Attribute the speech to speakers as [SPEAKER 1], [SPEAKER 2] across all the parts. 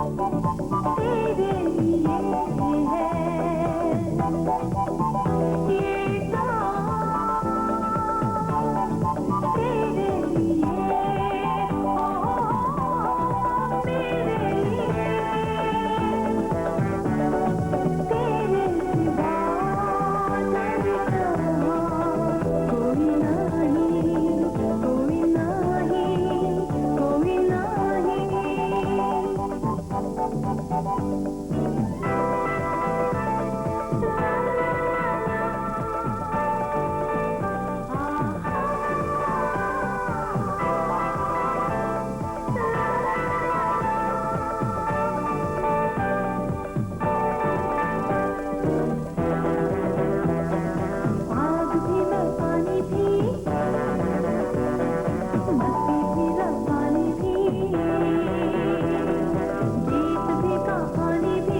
[SPEAKER 1] तेरे लिए है ये सॉन्ग, तेरे लिए ओ मेरे लिए, तेरे सिवा जाने कहाँ कोई नहीं, कोई नहीं, कोई आग भी मैं पानी भी, मस्ती भी रवानी भी, गीत भी कहानी भी।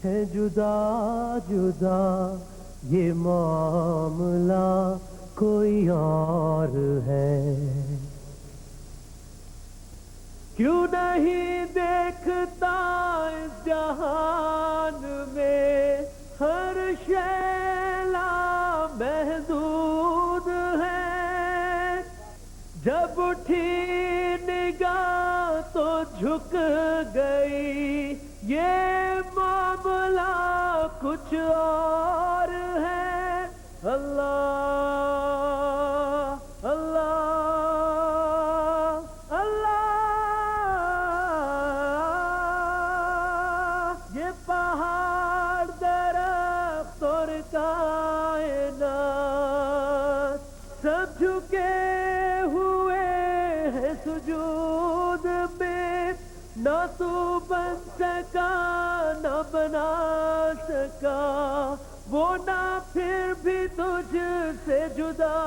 [SPEAKER 2] है जुदा जुदा ये मामला कोई और है। क्यों नहीं देखता इस जहान में हर शैला महदूद है। जब उठी निगाह तो झुक गई ये मामला कुछ और है। अल्लाह अल्लाह ये पहाड़ दरख्त और कायनात सब झुके हुए हैं सुजूद में। न तू बन सका न बना सका वो ना फिर भी तुझसे जुदा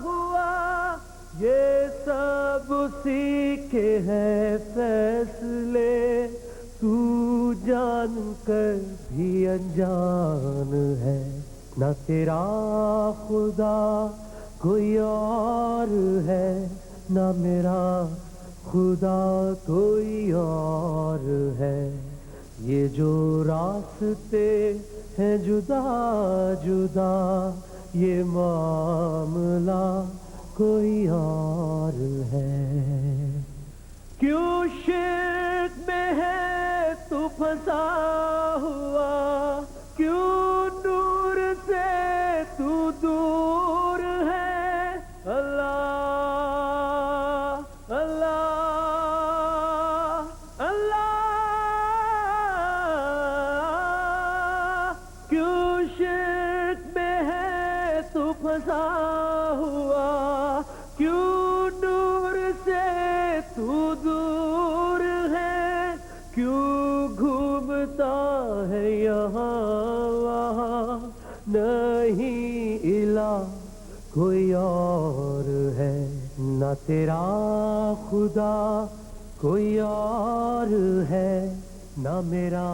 [SPEAKER 2] हुआ। ये सब उसी के हैं फैसले तू जान कर भी अनजान है। न तेरा खुदा कोई और है न मेरा खुदा कोई और है। ये जो रास्ते हैं जुदा जुदा ये मामला कोई और है। क्यों शिर्क में है तू फंसा हुआ, क्यों नूर से तू दूर है। अल्लाह अल्लाह अल्लाह क्यों शिर्क में है तू फंसा हुआ, क्यों नूर से तू दूर है। क्यों घूमता है यहाँ वहाँ नहीं इला कोई और है। न तेरा खुदा कोई और है न मेरा।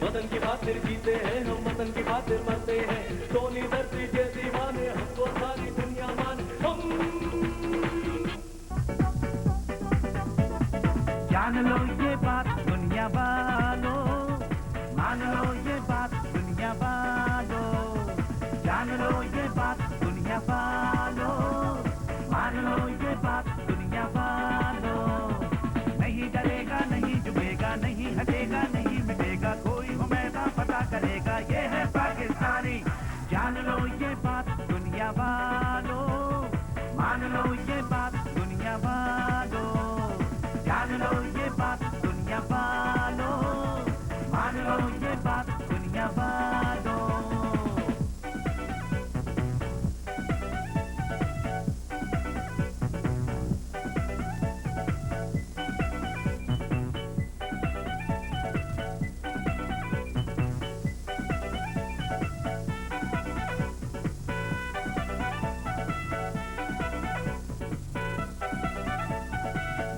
[SPEAKER 2] वतन की खातिर जीते हैं हम, वतन की खातिर मरते हैं। सोनी धरती के दीवाने, हमको सारी दुनिया माने हम।
[SPEAKER 3] जान लो ये बात दुनिया वालों, मान लो ये बात दुनिया वालों। जान लो ये बात दुनिया वालों, मान लो ये बात दुनिया वालों। नहीं डरेगा, नहीं झुकेगा, नहीं हटेगा, नहीं मिटेगा, कोई हो मैदान पता करेगा, ये है पाकिस्तानी। जान लो ये बात दुनिया वालों, मान लो ये बात दुनिया वालों। जान लो ये बात दुनिया वालों, मान लो ये बात दुनिया वालों।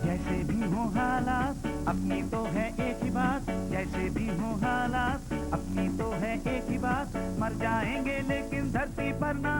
[SPEAKER 3] जैसे भी हो हालात अपनी तो है एक ही बात, जैसे भी हो हालात अपनी तो है एक ही बात। मर जाएंगे लेकिन धरती पर ना